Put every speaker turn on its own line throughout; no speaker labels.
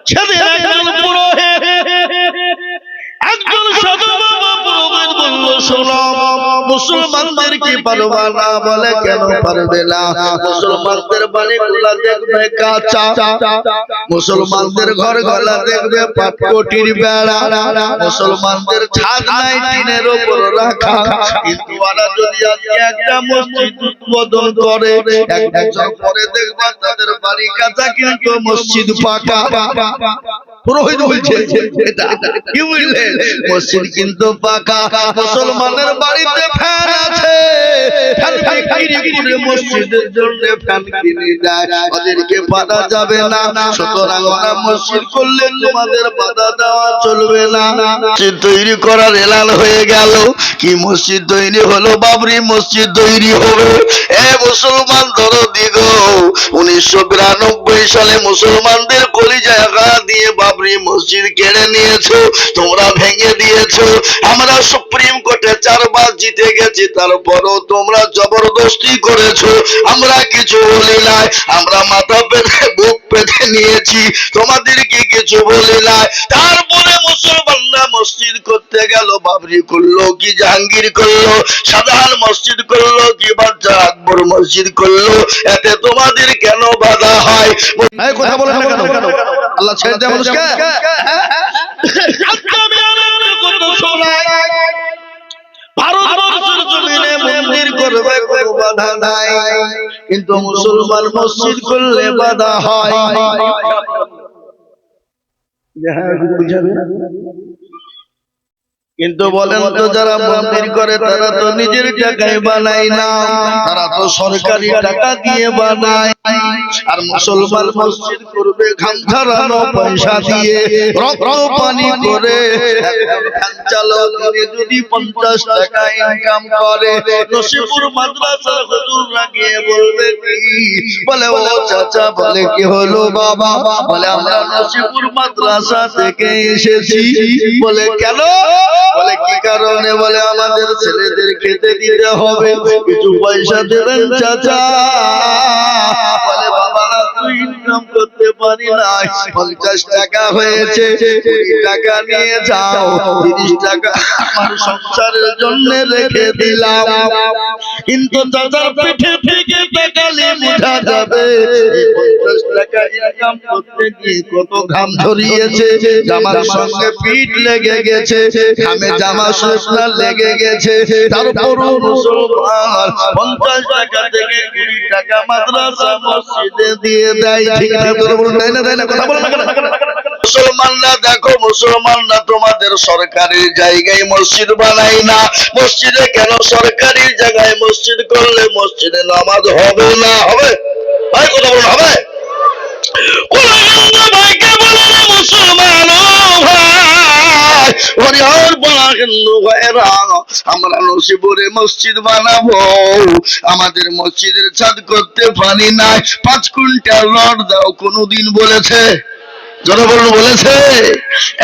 সেদিন একজন পুরোহিত একজন সাধু বাবা পুরোহিত বলল, শোনো, মুসলমানদেরকে পারবা না? বলে কেন পারবে না? মুসলমানদের বাড়িগুলা দেখবে কাঁচা, মুসলমানদের ঘর গলা দেখবে পাটকটির বেড়া, মুসলমানদের ছাদ নাই টিনের উপর রাখা। কিন্তু ওরা যদি আজকে একটা মসজিদ উদ্বোধন করে, এক বছর পরে দেখবা তাদের বাড়ি কাঁচা কিন্তু মসজিদ পাকা। পুরোহিত বলছে কি বুঝলেন? মসজিদ কিন্তু পাকা, মুসলমানের বাড়িতে ফ্যান আছে, ফ্যান বিক্রি করে মসজিদের জন্য ফ্যান কিনে দেয়, ওদেরকে বাধা যাবে না। সুতরাং ওরা মসজিদ করলে তোমাদের বাধা দেওয়া চলবে না। মসজিদ তৈরি করার এলান হয়ে গেল। কি মসজিদ তৈরি হলো? বাবরি মসজিদ তৈরি হবে। এ মুসলমান ধরো দিগো, 1992 সালে মুসলমানদের কলিজায় আঘাত দিয়ে বাবরি মসজিদ কেড়ে নিয়েছো, তোমরা ভেঙে দিয়েছো। আমরা সুপ্রিম কোর্টে 4 বার জিতে গেছি, তারপরও তোমরা জবরদস্তি করেছো। আমরা কিছু বলি নাই, আমরা মাথা পেতে বুক পেতে নিয়েছি, তোমাদেরকে কিছু বলি নাই। তারপরে মুসলমানরা মসজিদ করতে গেল, বাবরি করলো কি জাহাঙ্গীর করলো, শাহজাহান মসজিদ করলো কি বাদশা আকবর মসজিদ করলো, এতে তোমাদের কেন বাধা হয়? কথা বলেন না কেন? আল্লাহ ছেড়ে দেয় মানুষকে। ভারতবর্ষের জমিনে মন্দির করবে কোনো বাধা নাই, কিন্তু মুসলমান মসজিদ করলে বাধা হয়। কিন্তু বলেন তো, যারা মন্দির করে তারা তো নিজের টাকায় বানায় না, তারা তো সরকারি টাকা দিয়ে বানায়। আর মুসলমান মসজিদ করবে ঘাম ঝরানো পয়সা দিয়ে, রক্ত পানি করে। ফ্যান চালাও দিনে যদি 50 টাকা ইনকাম করে, নসিপুর মাদ্রাসার হুজুররা গিয়ে বলবে কি? বলে ও চাচা, বলে কি হলো বাবা? বলে আমরা নসিপুর মাদ্রাসা থেকে এসেছি। বলে কেন? বলে কি কারণে? বলে আমাদের ছেলেদের খেতে দিতে হবে, কিছু পয়সা দেবেন চাচা। বলে বাবা, তুই ইনকাম করতে পারি নাই, 50 টাকা হয়েছে, 20 টাকা নিয়ে যাও, 30 টাকা আমার সংসারের জন্য রেখে দিলাম। কিন্তু চাচার পিঠে থেকে টাকালে মুঠা যাবে। 50 টাকা ইনকাম করতে গিয়ে কত ঘাম ঝরিয়েছে, জামার সঙ্গে পিঠ লেগে গেছে, ঘামে জামা শুকনা লেগে গেছে। তারপরও মুসলমান 50 টাকা থেকে 20 টাকা মাদ্রাসা মসজিদে দিয়ে দেয়। ঠিক না? বলুন তাই না? তাই না? কথা বলেন না কেন? মুসলমানরা দেখো, মুসলমানরা তোমাদের সরকারি জায়গায় মসজিদ বানায় না। মসজিদে কেন? সরকারি জায়গায় মসজিদ করলে মসজিদে নামাজ হবে না। হবে? ভাই কথা বলুন, হবে? ভাইকে বলে মুসলমান আমরা নসিপুরে মসজিদ বানাবো, আমাদের মসজিদের ছাদ করতে পারি নাই, 5 কুইন্টাল রড দাও, কোনদিন বলেছে? জনগণ বলেছে?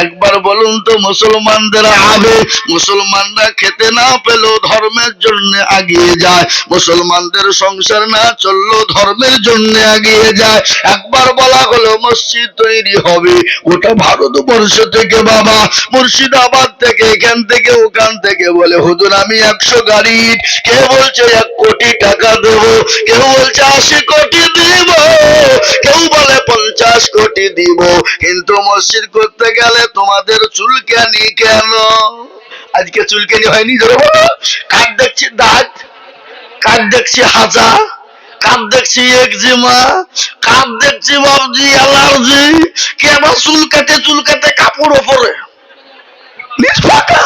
একবার বলুন তো, মুসলমানদের আবে মুসলমানরা খেতে না পেলেও ধর্মের জন্য এগিয়ে যায়, মুসলমানদের সংসার না চললেও ধর্মের জন্য এগিয়ে যায়। একবার বলা হলো মসজিদ তৈরি হবে, ওটা ভারতবর্ষ থেকে বাবা, মুর্শিদাবাদ থেকে, এখান থেকে ওখান থেকে বলে হুজুর আমি 100 গাড়ি, কেউ বলছে 1 কোটি টাকা দেবো, কেউ বলছে 80 কোটি দিব, কেউ বলে 50 কোটি দিব। কিন্তু মসজিদ করতে গেলে তোমাদের চুলকানি কেন? আজকে চুলকানি হয়নি? কার দেখছি দাঁত, কার দেখছি হাজা, কার দেখছি একজিমা, কার দেখছি বাবজি অ্যালার্জি, কে আবার চুলকাতে কাপড় ওপরে নিজ ফাঁকা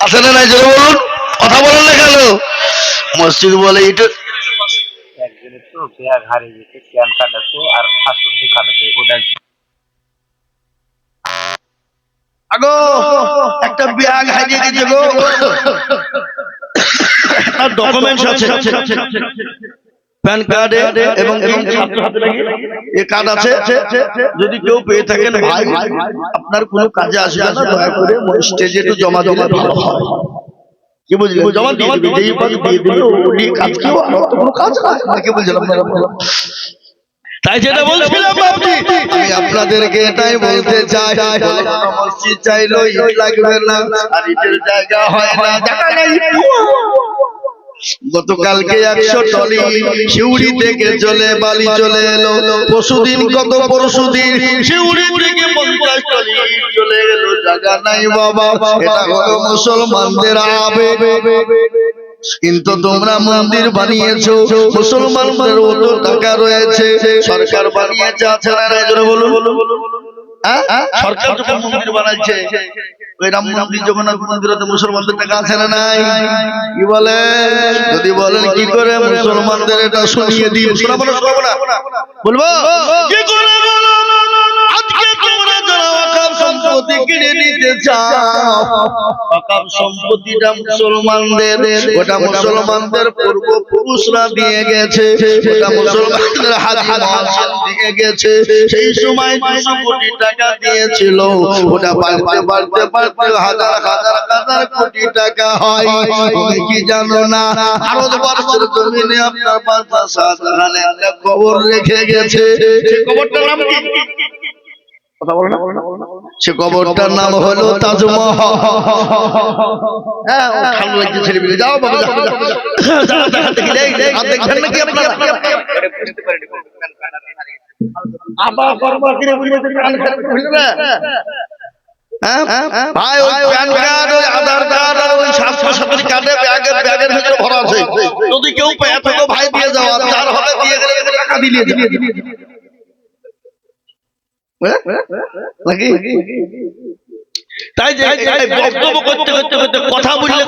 আছে না নাই? জোরে বলুন, কথা বলেন না কেন? মসজিদ বলে এটা
একজনের তো ব্যাগ হারিয়ে গেছে, ক্যান কাটাচ্ছে আর আসতে কাটাচ্ছে, ওটা
আগো একটা ব্যাগ হারিয়ে গেছে গো, আর ডকুমেন্টস আছে, প্যান কার্ড এবং এই কার্ড আছে। যদি কেউ পেয়ে থাকেন ভাই, আপনার কোনো কাজে আসবে না, দয়া করে স্টেজে একটু জমা দিলে ভালো হয়। কি বুঝলেন? জমা দিয়ে দিবি, এই পাশে দিয়ে দিবি, ওই কাজ কেউ আর কোনো কাজ না, কি বুঝলেন আপনারা? তাই যেটা বলছিলাম বাপজি, আমি আপনাদেরকে এটাই বলতে চাই, মসজিদ চাইলো ইট লাগবে না, আর ইটের জায়গা হয় না, জায়গা নেই। গতকালকে 100 টলি শিউড়ি থেকে বালি চলে এলো, পরশুদিন শিউড়ি থেকে 50 টলি চলে এলো, জায়গা নাই বাবা। এটা হলো মুসলমানদের আবেগ। কিন্তু তোমরা মন্দির বানিয়েছো, মুসলমানদের অত টাকা রয়েছে, সরকার বানিয়েছে, আছে না? বলুন, সরকার যখন মন্দির বানাচ্ছে, ওই রাম মন্দির, জগন্নাথ মন্দিরে মুসলমানদের টাকা আছে না নাই? কি বলে? যদি বলেন কি করে মুসলমানদের এটা শুনিয়ে দিই, শোনাবো না? বলবো কি করে? আজকে তোমরা যারা ওয়াকফ সম্পত্তি কিনে নিতে চাও, ওয়াকফ সম্পত্তিটা মুসলমানদের, ওটা মুসলমানদের পূর্বপুরুষরা দিয়ে গেছে, ওটা মুসলমানদের হাজি মুয়াজ্জিন দিয়ে গেছে। সেই সময় 200 কোটি টাকা দিয়েছিল, ওটা বাড়তে হাজার কোটি টাকা হয়। তুমি কি জানো না ভারতবর্ষের জমিনে আপনার বাদশা শাহজাহান একটা কবর রেখে গেছে? সেই কবরটার নাম কি? কথা বলো না। সে কবরটার নাম হলো তাজমহল। হ্যাঁ, খালু একটু ছেড়ে দিলে যাও বাবা, যাও দেখবেন নাকি আপনারা? আবার করবা কিরে বুঝতে ভাই, ওই প্যান কার্ড, ওই আধার কার্ড, আর ওই স্বাস্থ্য কার্ডে ব্যাগের ভিতরে ভরা আছে। যদি কেউ পেয়ে থাকো ভাই দিয়ে যাও, আর যার হবে দিয়ে গেলে টাকা দিয়ে নাকি? তাই যে বক্তব্য করতে কথা বললে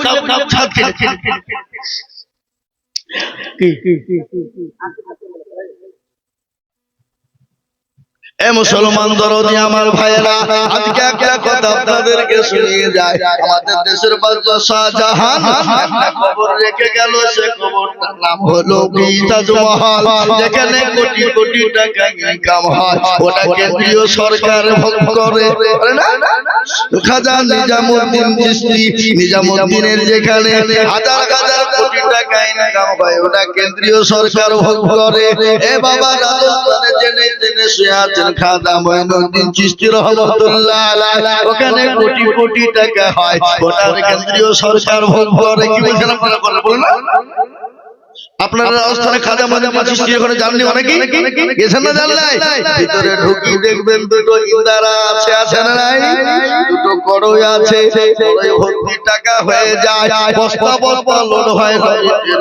এ মুসলমান দরদি আমার ভাইরা, আজকে একটা কথা আপনাদেরকে শুনিয়ে যায়। আমাদের দেশের বাদশা শাহজাহান একটা কবর রেখে গেল, সে কবরটার নাম হলো তাজমহল, যেখানে কোটি কোটি টাকা ইনকাম হয়। ওটা কেন্দ্রীয় সরকার ভোগ করে না? খাজা নিজামুদ্দিন চিশতি, নিজামুদ্দিনের যেখানে হাজার হাজার কোটি টাকা ইনকাম হয়, ওটা কেন্দ্রীয় সরকার ভোগ করে। এ বাবা, রাজস্থানে জেনে জেনে শুয়ে আছেন খাজা মঈনুদ্দিন চিশতি রহমাতুল্লাহ আলাইহি, ওখানে কোটি কোটি টাকা হয়, ওটা কেন্দ্রীয় সরকার ভোগ করে। কি বলছেন আপনারা? বলেন না আপনারা রাজস্থানে খাজা মঈনুদ্দিন চিশতি ওখানে জাননি? অনেকেই গেছেন না? জানলাই ভিতরে ঢুকি দেখবেন দুটো ইন্দারা আছে না নাই? দুটো কড়ই আছে, কড়ই ভর্তি টাকা হয়ে যায়, বস্তা বস্তা লোড হয়,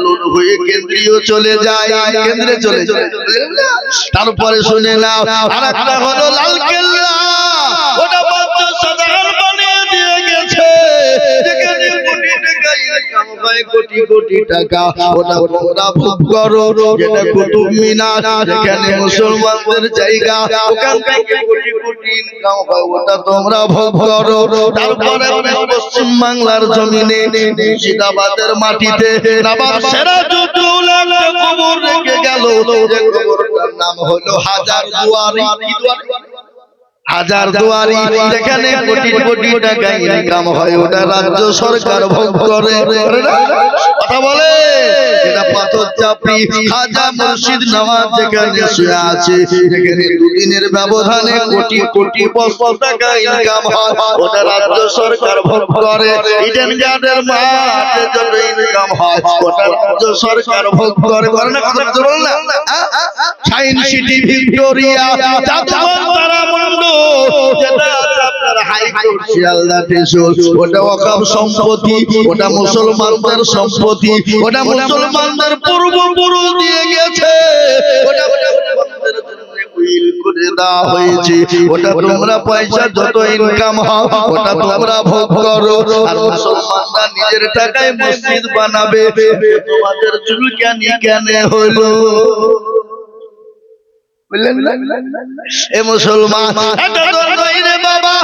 লোড হয়ে কেন্দ্রীয় চলে যায়, কেন্দ্রে চলে যায়। তারপরে শুনে নাও, আরেকটা হলো লালকেল্লা, ওটা বাদশা শাহজাহান বানিয়ে দিয়ে গেছে, যেখানে কোটি টাকা ইনকাম হয়, কোটি কোটি টাকা, ওটা তোমরা ভোগ করো। যেটা কুতুব মিনার, যেখানে মুসলমানদের জায়গা, ওখান থেকে কোটি কোটি ইনকাম হয়, ওটা তোমরা ভোগ করো। তারপরে পশ্চিম বাংলার জমিনে মুর্শিদাবাদের মাটিতে নবাব সিরাজউদ্দৌলা কবর রেখে গেল, যে কবরটার নাম হলো হাজারদুয়ারি, যেখানে কোটি কোটি টাকা ইনকাম হয়, ওটা রাজ্য সরকার ভোগ করে। কথা বলে এটা পাথর চাপড়ি খাজা মুর্শিদ নওয়াজ যেখানে শুয়ে আছে, যেখানে দুদিনের ব্যবধানে কোটি কোটি টাকা ইনকাম হয়, ওটা রাজ্য সরকার ভোগ করে। ইডেন গার্ডের মাঠে যত ইনকাম হয়, ওটা রাজ্য সরকার ভোগ করে। না কথা বল না? সায়েন্স সিটি, ভিক্টোরিয়া, জাদুঘর, তারামণ্ডল, যেটা আপনার হাইকোর্ট শিয়ালদা টেশন, ওটা ওয়াকফ সম্পত্তি, ওটা মুসলমানদের সম্পত্তি, ওটা মুসলমানদের পূর্বপুরুষ দিয়ে গেছে, ওটা মুসলমানদের জন্য উইল করে দেওয়া হয়েছে। ওটা তোমরা পয়সা যত ইনকাম হয়, ওটা তোমরা ভোগ করো। আর মুসলমানরা নিজের টাকায় মসজিদ বানাবে, তোমাদের চুলকানি কেন হলো? এ মুসলমান বাবা,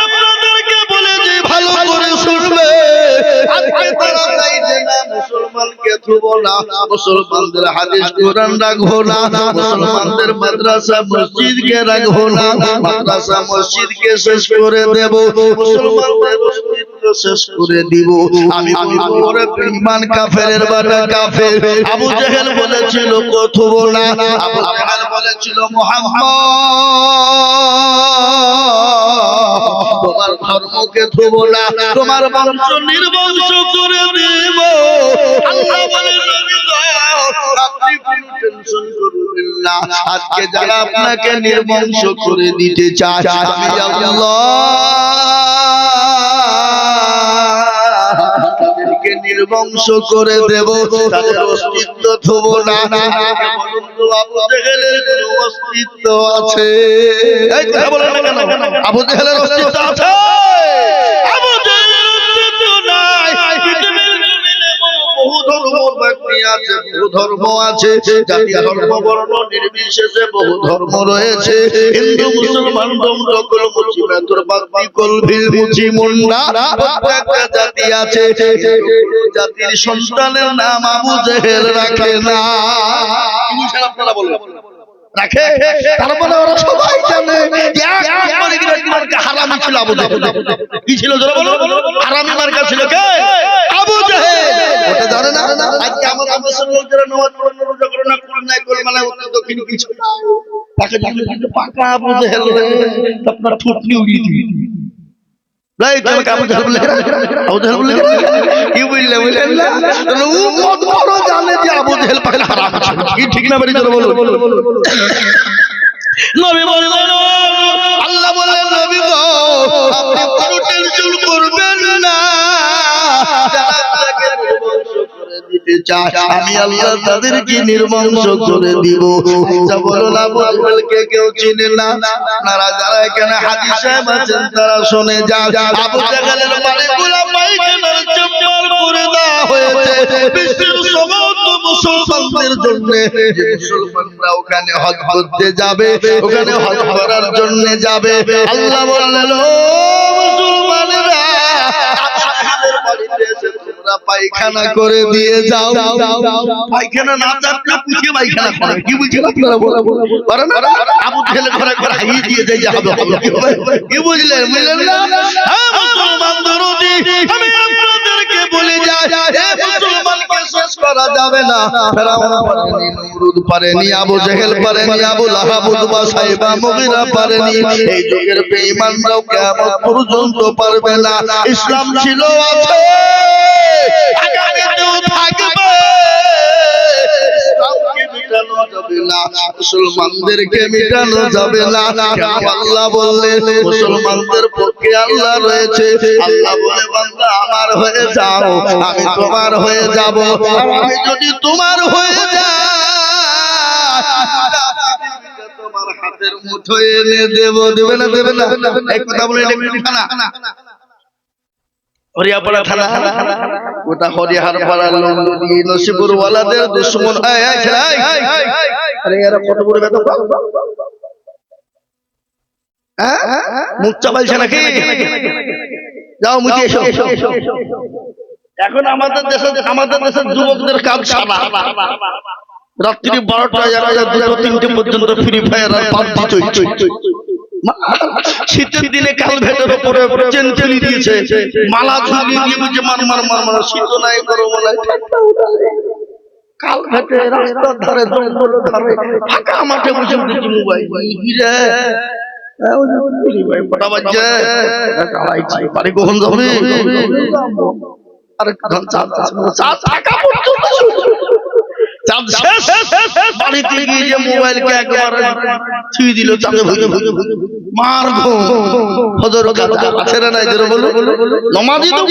আপনাদেরকে বলে যে ভালো করে শুনবে, মুসলমানকে থুব না, মুসলমানদের হাদিস কোরআন রাখবো না, মুসলমানদের মাদ্রাসা মসজিদকে রাখবো না, মাদ্রাসা মসজিদকে শেষ করে দেব, মুসলমানদের শেষ করে দিব। আমি বলবো ওরে বেঈমান কাফেরের বাটা কাফের। আবু জেহেল বলেছিল কথব না, আবু জেহেল বলেছিল মুহাম্মদ তোমার ধর্মকে থব না, তোমার বংশ নির্বংশ করে দেব। আল্লাহ বলে নবী গো আপনি কোনো টেনশন করবেন না, আজকে যারা আপনাকে নির্বংশ করে দিতে চায় আমি আল্লাহ তাদেরকে নির্বংশ করে দেব, তাদের অস্তিত্ব থব না। বলুন তো আবু জেহেলের কোনো অস্তিত্ব আছে? এই কথা বলেন না কেন? আবু জেহেলের অস্তিত্ব আছে? আবু জেহেলের অস্তিত্ব নাই। পৃথিবীর জমিনে বহু ধর্ম ব্যক্তি আছে, বহু ধর্ম আছে, জাতি ধর্ম বর্ণ নির্বিশেষে বহু ধর্ম রয়েছে। হিন্দু মুসলমান ডমডকল মুচি মেথর বাগদি কলভিল মুচি মুন্ডা প্রত্যেকটা জাতি আছে। জাতির সন্তানের নাম আবু জেহেল রাখে না। কি বুঝছেন আপনারা বলেন? রাখে। তার মানে ওরা সবাই জানে এক নম্বরে মার্কা হারামি ছিল আবু জেহেল। কি ছিল জোরে বলো? হারামি মার্কা ছিল কে? আবু জেহেল। ওটা জানে না? আজকে আমাদের মুসলমান যারা নামাজ পড়ে না, রোজা করে না, কোরআন নাই করে মানে উত্তর দক্ষিণ কিছু না, তাকে যদি পাকা আবু জেহেল আপনার থুতনি উড়িয়ে দিবে। লাই তুমি আবু জেহেল বলে আবু জেহেল বলে কি বললে বললেন না? তাহলে ও কত বড় জানে যে আবু জেহেল পাকা হারাম ছিল। কি ঠিক না বেরিয়ে বলো? নবী বললেন আল্লাহ বললেন নবী গো আপনি কোনো টেনশন করবেন না, যারা আপনাকে নির্বংশ করে দিতে চায় আমি আল্লাহ তাদেরকে নির্বংশ করে দিব। আচ্ছা বলুন আবু জেহেলকে কেউ চিনে না? আপনারা যারা এখানে হাজী সাহেব আছেন তারা শুনে যান, আবু জেহেলের বাড়িগুলো পায়খানার চেম্বার করে দেওয়া হয়েছে বিশ্বের সমস্ত মুসলমানদের জন্য। যে মুসলমানরা ওখানে হজ করতে যাবে, ওখানে হজ করার জন্য যাবে, আল্লাহ বললেন ও মুসলমানরা আপনাদের বাড়িতে এসে তোমরা পায়খানা করে দিয়ে যাও। পায়খানা না চাপলে পুষে পায়খানা করে। কি বুঝছেন আপনারা? বলেন আবু জেহেল ঘরে ঘরে হাইয়ে দিয়ে যায় হবে। কি বুঝলেন? বুঝলেন না? হ্যাঁ মুসলমান দরদি আমি আপনাদেরকে বলে যাই, হে মুসলমানকে শেষ করা যাবে না। ফেরাউন পারেনি, নমরুদ পারেনি, আবু জেহেল পারেনি, আবু লাহাব, উতবা, সাইবা, মুগীরা পারেনি। এই যুগের বেঈমানরাও কিয়ামত পর্যন্ত পারবে না। ইসলাম ছিল, আছে, আগামীতেও থাকবে। ইসলামকে মিটানো যাবে না, মুসলমানদেরকে মিটানো যাবে না। কেন আল্লাহ বললেন মুসলমানদের পক্ষে আল্লাহ রয়েছে। আল্লাহ বলে বান্দা আমার হয়ে যাও, আমি তোমার হয়ে যাব। আমি যদি তোমার হয়ে যাই তোমার হাতের মুঠোয় এনে দেব। দেবে না? দেবে না? এই কথা বলে এটা কোন থানা? হরিয়াপাড়া থানা। ওটা হরিহার পাড়া লন্ডনি নসিপুর ওয়ালাদের দুশমন। আরে এরা কত বড় বেদব, হ্যাঁ মুখ চাপাইছে নাকি? যাও মুখে এসো। এখন আমাদের দেশের যুবকদের কাজ সারা রাত্রি 12টা 1টা 2টা 3টে পর্যন্ত ফ্রি ফায়ার আর পাবজি চলছে। শীতের দিনে কাল ভেতর উপরে চেন চেনি দিয়েছে, মালা ঝুলিয়ে দিয়ে বুঝে মার মার মার মার, শীত নাই গরম নাই, কাল ভেতরে রাস্তার ধারে জঙ্গল ধারে ফাঁকা মাঠে বসে উঠেছি মোবাইল। কটা বাজছে? বাড়ি কখন যাবে? বাড়িতে গিয়ে যে মোবাইলকে একবার ছুঁয়ে দিল, চাঁদে ভুলে মার ফজর আছে না নাই? নমাজি তো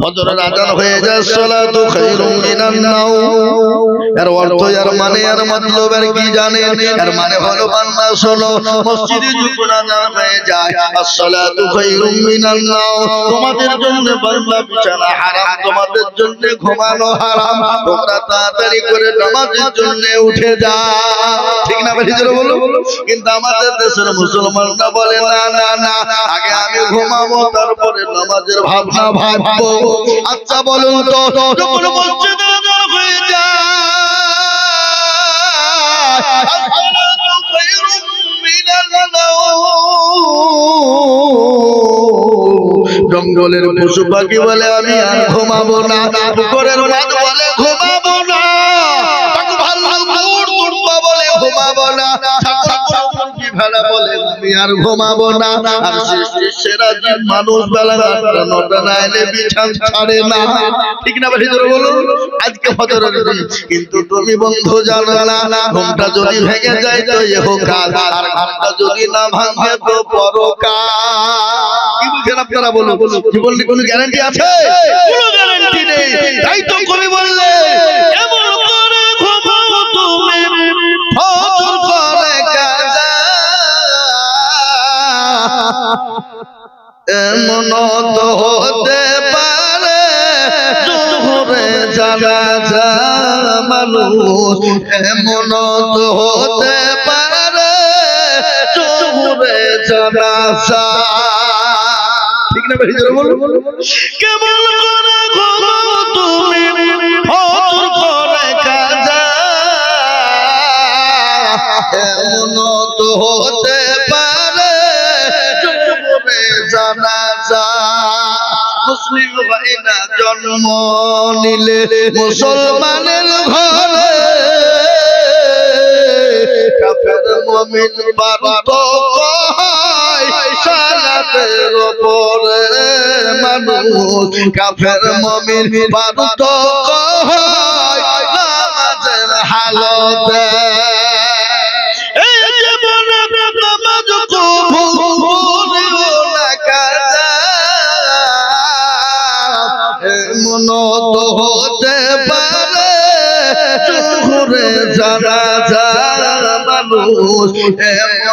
ফজরের আজান হয়ে যায়, সালাতু খায়রুম মিনান নাওম। এর অর্থ, এর মানে, এর মতলব এর কি জানেন? এর মানে হলো বান্দা শোনো, মসজিদে যখন আজান হয়ে যায় আসসালাতু খায়রুম মিনান নাওম, তোমাদের জন্য বান্দা বিছানা হারাম, তোমাদের জন্য ঘুমানো হারাম, তোমরা তাড়াতাড়ি করে নামাজের জন্য উঠে যাও। ঠিক না বেশি জোরে বলো? কিন্তু আমাদের দেশের মুসলমানরা বলে না না না, আগে আমি ঘুমাবো তারপরে নামাজের ভাবনা ভাববো। আচ্ছা বলুন তো, যখন মসজিদে আজান হয়ে যায় আসসালাতু খায়রুম মিনান নাওম, জঙ্গলের পশু পাখি বলে আমি আর ঘুমাবো না, পুকুরের মাছ বলে ঘুমাবো না, বলে ঘুমাবো না, ভেড়া বলে আমি আর ঘুমাবো না। আর সৃষ্টির সেরা জীব মানুষ বেলা 8টা 9টা না এলে বিছান ছাড়ে না, ঠিক না ভাই? জোরে বলুন। আজকে ফজরের দিন, কিন্তু তুমি বন্ধু জানো না, ঘুমটা যদি ভেঙে যায় তো ইহকাল, আর ঘুমটা যদি না ভাঙে তো পরকাল। কি বুঝেন আপনারা? বলুন, জীবনের কোনো গ্যারান্টি আছে? কোনো গ্যারান্টি নেই। তাই তো কবি বললে এমন করে ঘুমাবো তুমি ফজর করে কাজা, এমন তো হতে পারে জোহরে জানাজা মানুষ, এমন তো হতে পারে জোহরে জানাজা, ঠিক না ভাই? জোরে বলুন। কেমন করে ঘুমাবো তুমি ফজর করে কাজা, এমন তো হতে পারে জোহরে জানাজা। মুসলিম ভাইরা জন্ম নিলে মুসলমানের ঘরে, কাফের মুমিন পার্থক্য হয় সালাতের উপরে মানুষ, কাফের মুমিন পার্থক্য হয় নামাজের হালতে। এই জীবনে নামাজ কবুল না কাজা, এমন তো হতে পারে জোহরে জানাজা মানুষ, এমন